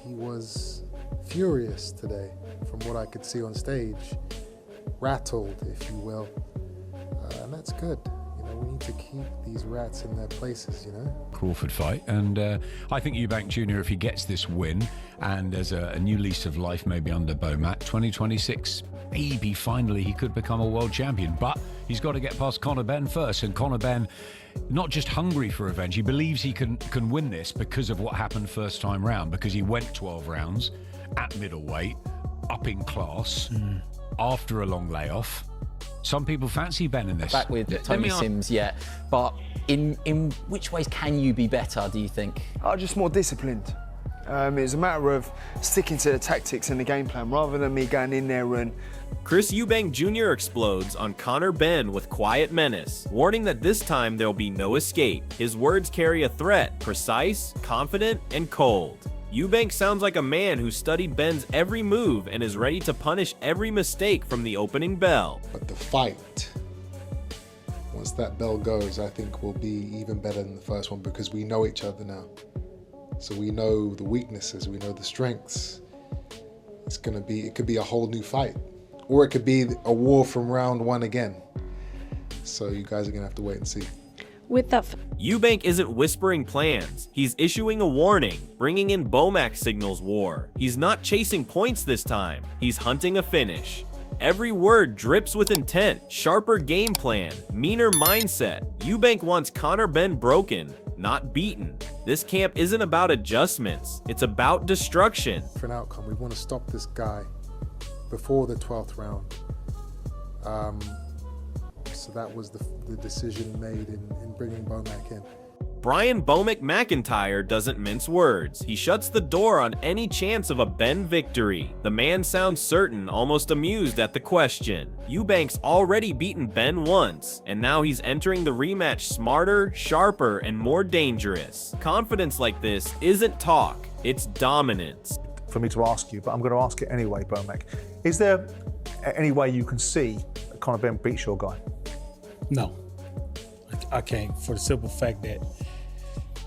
he was furious today, from what I could see on stage, rattled, if you will, and that's good. You know, we need to keep these rats in their places, you know. Crawford fight, and I think Eubank Jr, if he gets this win, and there's a new lease of life maybe under Bomac, 2026, maybe finally he could become a world champion, but he's got to get past Conor Benn first, and Conor Benn, not just hungry for revenge, he believes he can win this because of what happened first time round, because he went 12 rounds at middleweight, up in class, after a long layoff. Some people fancy Ben in this. Back with Tony Sims yet, but in which ways can you be better, do you think? Just more disciplined. It's a matter of sticking to the tactics and the game plan rather than me going in there and... Chris Eubank Jr. explodes on Conor Benn with quiet menace, warning that this time there'll be no escape. His words carry a threat, precise, confident, and cold. Eubank sounds like a man who studied Benn's every move and is ready to punish every mistake from the opening bell. But the fight, once that bell goes, I think will be even better than the first one, because we know each other now. So we know the weaknesses, we know the strengths. It could be a whole new fight. Or it could be a war from round one again. So you guys are gonna have to wait and see. With that, Eubank isn't whispering plans. He's issuing a warning, bringing in Bomac signals war. He's not chasing points this time. He's hunting a finish. Every word drips with intent, sharper game plan, meaner mindset. Eubank wants Conor Benn broken, not beaten. This camp isn't about adjustments. It's about destruction. For an outcome, we want to stop this guy before the 12th round. So that was the decision made in bringing Bomac in. Brian "Bomac" McIntyre doesn't mince words. He shuts the door on any chance of a Benn victory. The man sounds certain, almost amused at the question. Eubank's already beaten Benn once, and now he's entering the rematch smarter, sharper, and more dangerous. Confidence like this isn't talk, it's dominance. For me to ask you, but I'm going to ask it anyway, Bomac. Is there any way you can see that Conor Benn beats your guy? No, I can't, for the simple fact that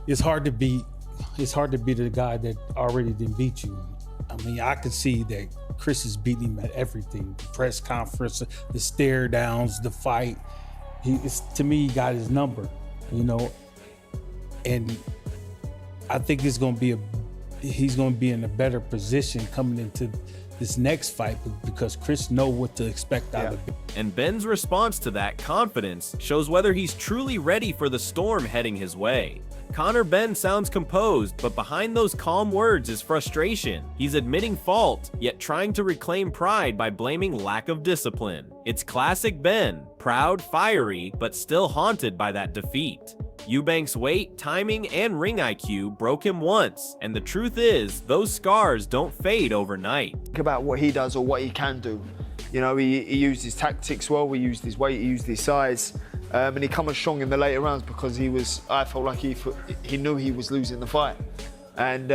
it's hard to beat the guy that already didn't beat you. I mean, I can see that Chris is beating him at everything. The press conference, the stare downs, the fight. To me, he got his number, you know, and I think he's going to be in a better position coming into this next fight, because Chris knows what to expect out of it. And Benn's response to that confidence shows whether he's truly ready for the storm heading his way. Conor Benn sounds composed, but behind those calm words is frustration. He's admitting fault, yet trying to reclaim pride by blaming lack of discipline. It's classic Benn, proud, fiery, but still haunted by that defeat. Eubank's weight, timing, and ring IQ broke him once, and the truth is, those scars don't fade overnight. Think about what he does or what he can do. You know, he used his tactics well, he used his weight, he used his size, and he come on strong in the later rounds because I felt like he knew he was losing the fight. And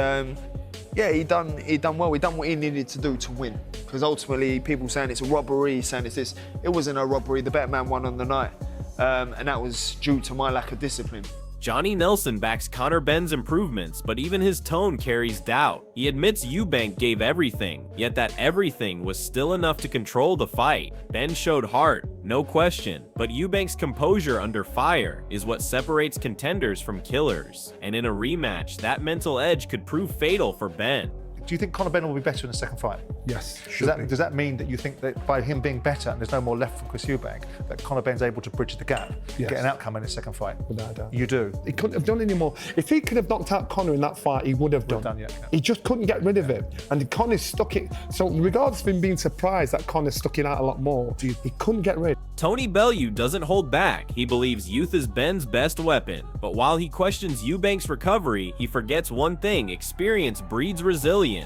yeah, he done well. He done what he needed to do to win. Because ultimately, people saying it's a robbery, saying it's this. It wasn't a robbery. The better man won on the night. And that was due to my lack of discipline. Johnny Nelson backs Conor Benn's improvements, but even his tone carries doubt. He admits Eubank gave everything, yet that everything was still enough to control the fight. Benn showed heart, no question, but Eubank's composure under fire is what separates contenders from killers. And in a rematch, that mental edge could prove fatal for Benn. Do you think Conor Benn will be better in the second fight? Yes. Does that mean that you think that by him being better and there's no more left from Chris Eubank, that Conor Benn's able to bridge the gap, get an outcome in his second fight? Without a doubt. You do? He couldn't have done any more. If he could have knocked out Conor in that fight, he would have done. He just couldn't get rid of it. And Conor stuck it. So regardless of him being surprised that Conor stuck it out a lot more, he couldn't get rid. Tony Bellew doesn't hold back. He believes youth is Benn's best weapon. But while he questions Eubank's recovery, he forgets one thing: experience breeds resilience.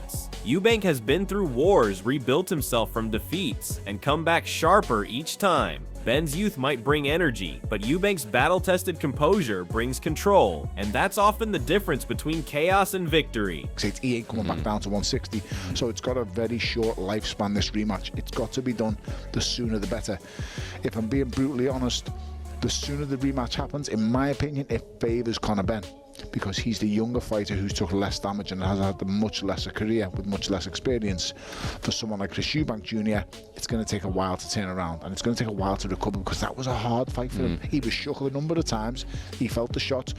Eubank has been through wars, rebuilt himself from defeats, and come back sharper each time. Benn's youth might bring energy, but Eubank's battle-tested composure brings control, and that's often the difference between chaos and victory. He ain't coming back down to 160, so it's got a very short lifespan, this rematch. It's got to be done, the sooner the better. If I'm being brutally honest, the sooner the rematch happens, in my opinion, it favours Conor Benn. because he's the younger fighter who's took less damage and has had a much lesser career with much less experience. For someone like Chris Eubank Jr, it's going to take a while to turn around, and it's going to take a while to recover, because that was a hard fight for him. He was shook a number of times, he felt the shot.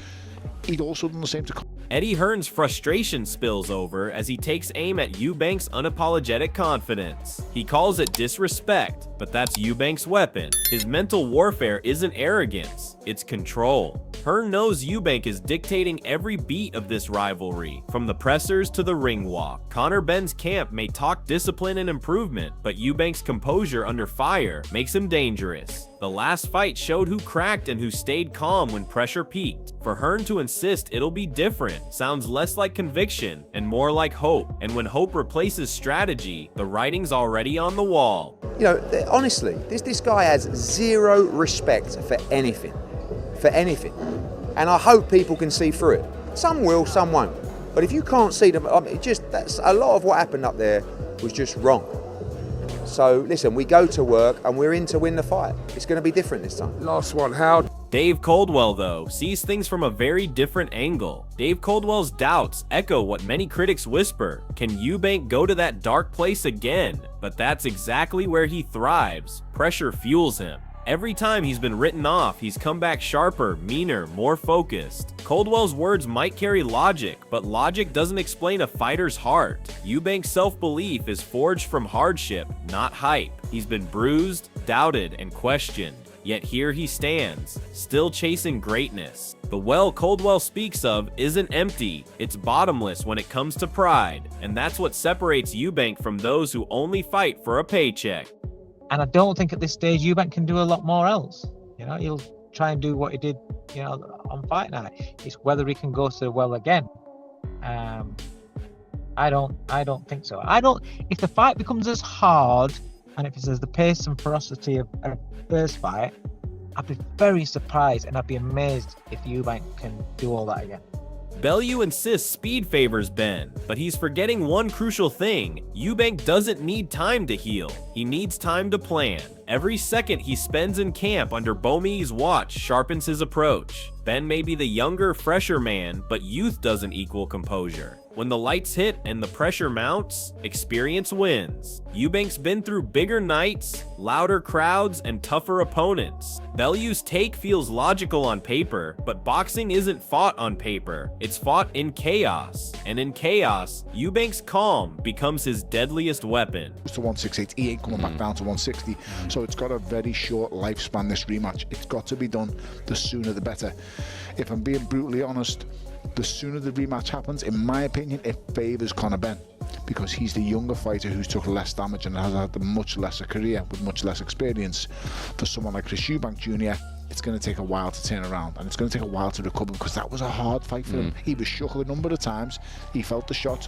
He'd also done the same to Eddie Hearn's frustration spills over as he takes aim at Eubank's unapologetic confidence. He calls it disrespect, but that's Eubank's weapon. His mental warfare isn't arrogance, it's control. Hearn knows Eubank is dictating every beat of this rivalry, from the pressers to the ring walk. Conor Benn's camp may talk discipline and improvement, but Eubank's composure under fire makes him dangerous. The last fight showed who cracked and who stayed calm when pressure peaked. For Hearn to insist it'll be different sounds less like conviction and more like hope. And when hope replaces strategy, the writing's already on the wall. You know, honestly, this guy has zero respect for anything. And I hope people can see through it. Some will, some won't. But if you can't see them, I mean, that's a lot of what happened up there was just wrong. So listen, we go to work and we're in to win the fight. It's going to be different this time. Last one, how? Dave Coldwell, though, sees things from a very different angle. Dave Coldwell's doubts echo what many critics whisper. Can Eubank go to that dark place again? But that's exactly where he thrives. Pressure fuels him. Every time he's been written off, he's come back sharper, meaner, more focused. Coldwell's words might carry logic, but logic doesn't explain a fighter's heart. Eubank's self-belief is forged from hardship, not hype. He's been bruised, doubted, and questioned. Yet here he stands, still chasing greatness. The well Coldwell speaks of isn't empty, it's bottomless when it comes to pride. And that's what separates Eubank from those who only fight for a paycheck. And I don't think at this stage Eubank can do a lot more else. You know, he'll try and do what he did, you know, on fight night. It's whether he can go so well again. I don't think so. If the fight becomes as hard and if it's as the pace and ferocity of a first fight, I'd be very surprised and I'd be amazed if Eubank can do all that again. Bellew insists speed favors Benn, but he's forgetting one crucial thing. Eubank doesn't need time to heal. He needs time to plan. Every second he spends in camp under Bomi's watch sharpens his approach. Benn may be the younger, fresher man, but youth doesn't equal composure. When the lights hit and the pressure mounts, experience wins. Eubank's been through bigger nights, louder crowds, and tougher opponents. Bellew's take feels logical on paper, but boxing isn't fought on paper. It's fought in chaos. And in chaos, Eubank's calm becomes his deadliest weapon. To 168, he ain't coming back down to 160. So it's got a very short lifespan, this rematch. It's got to be done, the sooner the better. If I'm being brutally honest, the sooner the rematch happens, in my opinion, it favours Conor Benn, because he's the younger fighter who's took less damage and has had a much lesser career with much less experience. For someone like Chris Eubank Jr, it's going to take a while to turn around, and it's going to take a while to recover, because that was a hard fight for him. He was shook a number of times, he felt the shot.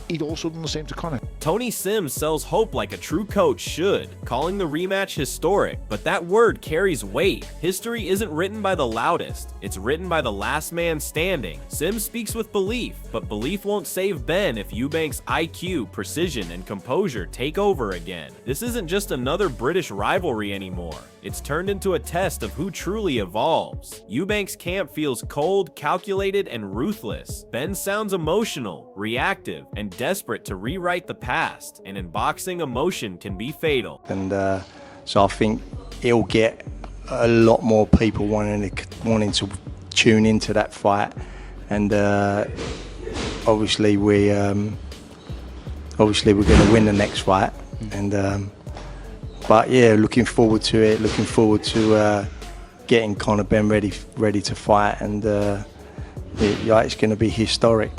He'd also done the same to Conor. Tony Sims sells hope like a true coach should, calling the rematch historic, but that word carries weight. History isn't written by the loudest, it's written by the last man standing. Sims speaks with belief, but belief won't save Benn if Eubank's IQ, precision, and composure take over again. This isn't just another British rivalry anymore. It's turned into a test of who truly evolves. Eubank's camp feels cold, calculated, and ruthless. Benn sounds emotional, reactive, and desperate to rewrite the past. And in boxing, emotion can be fatal. And so I think he'll get a lot more people wanting to tune into that fight. And obviously we're going to win the next fight. And but yeah, looking forward to it. Looking forward to getting Conor Benn ready to fight, and it's going to be historic.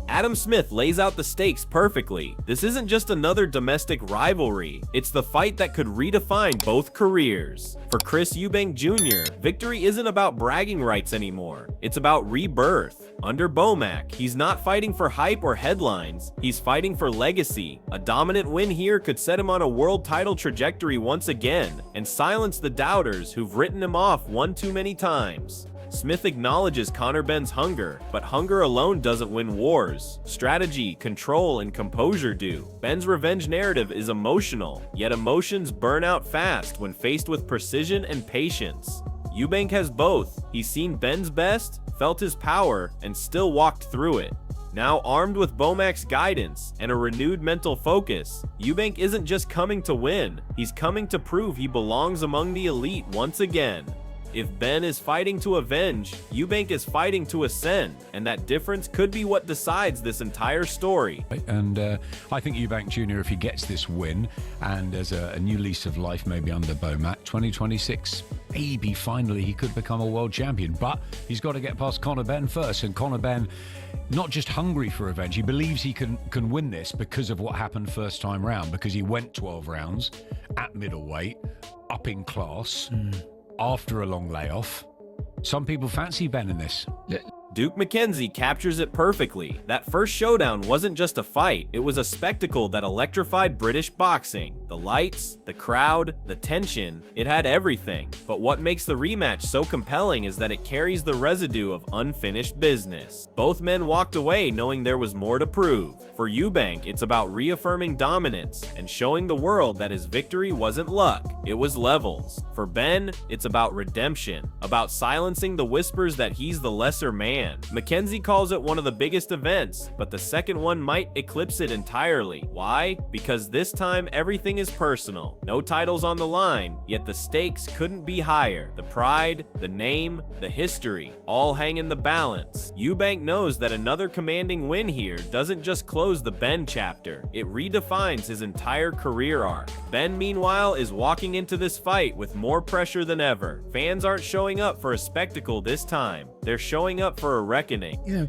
Adam Smith lays out the stakes perfectly. This isn't just another domestic rivalry. It's the fight that could redefine both careers. For Chris Eubank Jr., victory isn't about bragging rights anymore. It's about rebirth. Under Bomac, he's not fighting for hype or headlines. He's fighting for legacy. A dominant win here could set him on a world title trajectory once again and silence the doubters who've written him off one too many times. Smith acknowledges Conor Benn's hunger, but hunger alone doesn't win wars. Strategy, control, and composure do. Benn's revenge narrative is emotional, yet emotions burn out fast when faced with precision and patience. Eubank has both. He's seen Benn's best, felt his power, and still walked through it. Now armed with Bomac's guidance and a renewed mental focus, Eubank isn't just coming to win, he's coming to prove he belongs among the elite once again. If Benn is fighting to avenge, Eubank is fighting to ascend, and that difference could be what decides this entire story. And I think Eubank Jr, if he gets this win, and there's a new lease of life maybe under Bomac, 2026, maybe finally he could become a world champion. But he's got to get past Conor Benn first, and Conor Benn, not just hungry for revenge, he believes he can win this because of what happened first time round, because he went 12 rounds at middleweight, up in class, after a long layoff. Some people fancy Benn in this. Duke McKenzie captures it perfectly. That first showdown wasn't just a fight, it was a spectacle that electrified British boxing. The lights, the crowd, the tension, it had everything. But what makes the rematch so compelling is that it carries the residue of unfinished business. Both men walked away knowing there was more to prove. For Eubank, it's about reaffirming dominance and showing the world that his victory wasn't luck, it was levels. For Benn, it's about redemption, about silencing the whispers that he's the lesser man. McKenzie calls it one of the biggest events, but the second one might eclipse it entirely. Why? Because this time everything is personal. No titles on the line, yet the stakes couldn't be higher. The pride, the name, the history, all hang in the balance. Eubank knows that another commanding win here doesn't just close the Benn chapter, it redefines his entire career arc. Benn, meanwhile, is walking into this fight with more pressure than ever. Fans aren't showing up for a spectacle this time. They're showing up for a reckoning. You know,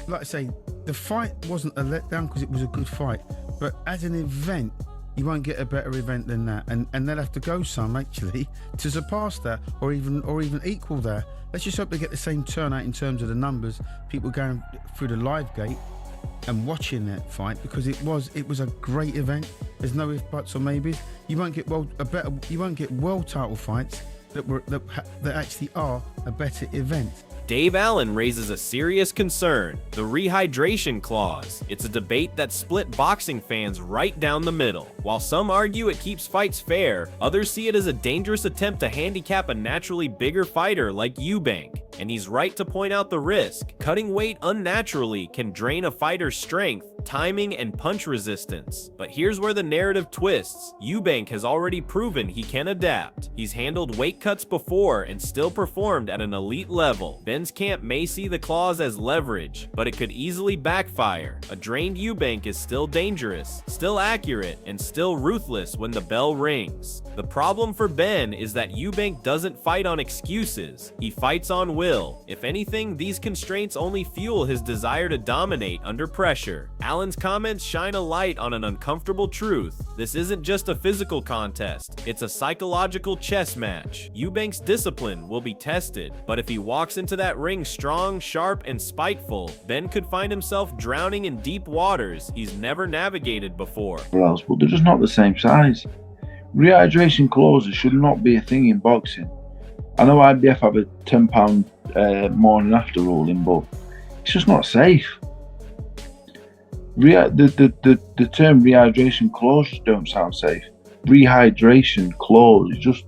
like I say, the fight wasn't a letdown because it was a good fight. But as an event, you won't get a better event than that. And they'll have to go some, actually, to surpass that or even equal that. Let's just hope they get the same turnout in terms of the numbers, people going through the live gate and watching that fight, because it was a great event. There's no ifs, buts or maybes. You won't get world title fights that actually are a better event. Dave Allen raises a serious concern, the rehydration clause. It's a debate that split boxing fans right down the middle. While some argue it keeps fights fair, others see it as a dangerous attempt to handicap a naturally bigger fighter like Eubank. And he's right to point out the risk. Cutting weight unnaturally can drain a fighter's strength, timing, and punch resistance. But here's where the narrative twists. Eubank has already proven he can adapt. He's handled weight cuts before and still performed at an elite level. Benn's camp may see the clause as leverage, but it could easily backfire. A drained Eubank is still dangerous, still accurate, and still ruthless when the bell rings. The problem for Benn is that Eubank doesn't fight on excuses. He fights on will. If anything, these constraints only fuel his desire to dominate under pressure. Allen's comments shine a light on an uncomfortable truth. This isn't just a physical contest, it's a psychological chess match. Eubank's discipline will be tested, but if he walks into that ring strong, sharp, and spiteful, Benn could find himself drowning in deep waters he's never navigated before. But they're just not the same size. Rehydration clauses should not be a thing in boxing. I know IBF have a £10 morning after ruling, but it's just not safe. The term rehydration clause just don't sound safe. Rehydration clause, just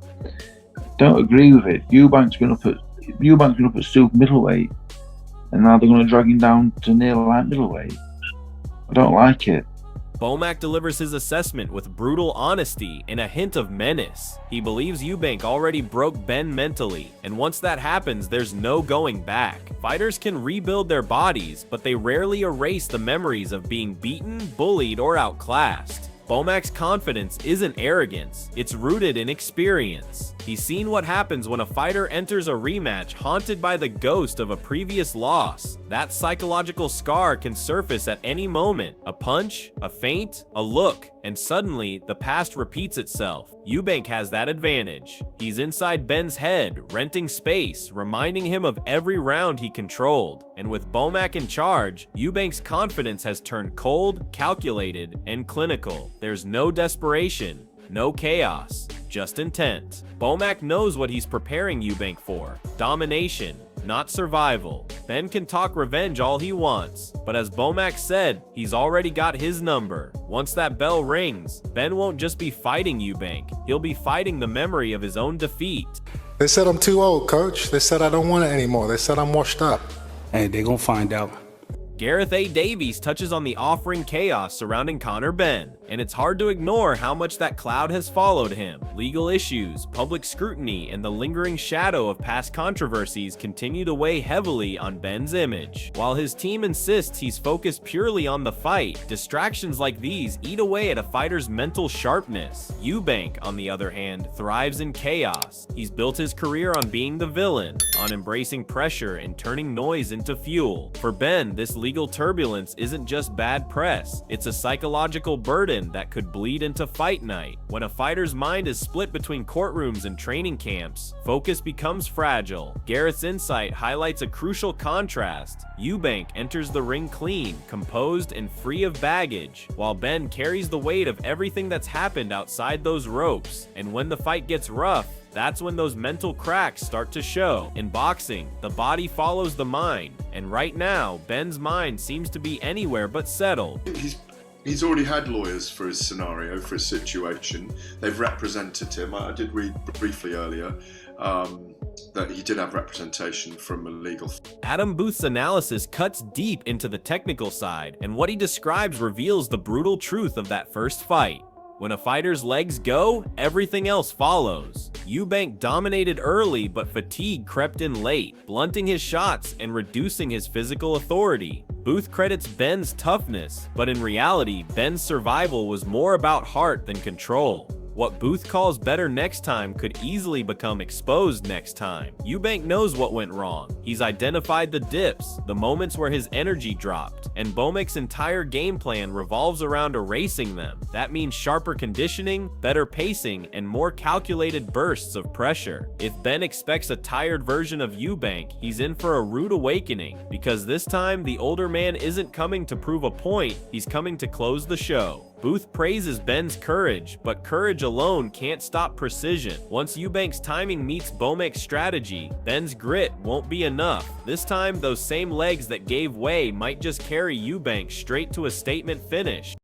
don't agree with it. Eubank's been up at super middleweight, and now they're going to drag him down to near light middleweight. I don't like it. Bomac delivers his assessment with brutal honesty and a hint of menace. He believes Eubank already broke Benn mentally, and once that happens, there's no going back. Fighters can rebuild their bodies, but they rarely erase the memories of being beaten, bullied, or outclassed. Bomac's confidence isn't arrogance, it's rooted in experience. He's seen what happens when a fighter enters a rematch haunted by the ghost of a previous loss. That psychological scar can surface at any moment. A punch, a feint, a look, and suddenly the past repeats itself. Eubank has that advantage. He's inside Benn's head, renting space, reminding him of every round he controlled. And with Bomac in charge, Eubank's confidence has turned cold, calculated, and clinical. There's no desperation, no chaos, just intent. Bomac knows what he's preparing Eubank for: domination, not survival. Ben can talk revenge all he wants, but as Bomac said, he's already got his number. Once that bell rings, Ben won't just be fighting Eubank, he'll be fighting the memory of his own defeat. They said I'm too old, coach. They said I don't want it anymore. They said I'm washed up. Hey, they're gonna find out. Gareth A. Davies touches on the off-ring chaos surrounding Conor Benn, and it's hard to ignore how much that cloud has followed him. Legal issues, public scrutiny, and the lingering shadow of past controversies continue to weigh heavily on Benn's image. While his team insists he's focused purely on the fight, distractions like these eat away at a fighter's mental sharpness. Eubank, on the other hand, thrives in chaos. He's built his career on being the villain, on embracing pressure and turning noise into fuel. For Benn, this legal turbulence isn't just bad press, it's a psychological burden that could bleed into fight night. When a fighter's mind is split between courtrooms and training camps, focus becomes fragile. Gareth's insight highlights a crucial contrast. Eubank enters the ring clean, composed, and free of baggage, while Benn carries the weight of everything that's happened outside those ropes. And when the fight gets rough, that's when those mental cracks start to show. In boxing, the body follows the mind, and right now, Benn's mind seems to be anywhere but settled. He's already had lawyers for his scenario, for his situation. They've represented him. I did read briefly earlier that he did have representation from a legal. Adam Booth's analysis cuts deep into the technical side, and what he describes reveals the brutal truth of that first fight. When a fighter's legs go, everything else follows. Eubank dominated early, but fatigue crept in late, blunting his shots and reducing his physical authority. Booth credits Benn's toughness, but in reality, Benn's survival was more about heart than control. What Booth calls better next time could easily become exposed next time. Eubank knows what went wrong. He's identified the dips, the moments where his energy dropped, and Bomac's entire game plan revolves around erasing them. That means sharper conditioning, better pacing, and more calculated bursts of pressure. If Benn expects a tired version of Eubank, he's in for a rude awakening, because this time the older man isn't coming to prove a point, he's coming to close the show. Booth praises Benn's courage, but courage alone can't stop precision. Once Eubank's timing meets Bomac's strategy, Benn's grit won't be enough. This time, those same legs that gave way might just carry Eubank straight to a statement finish.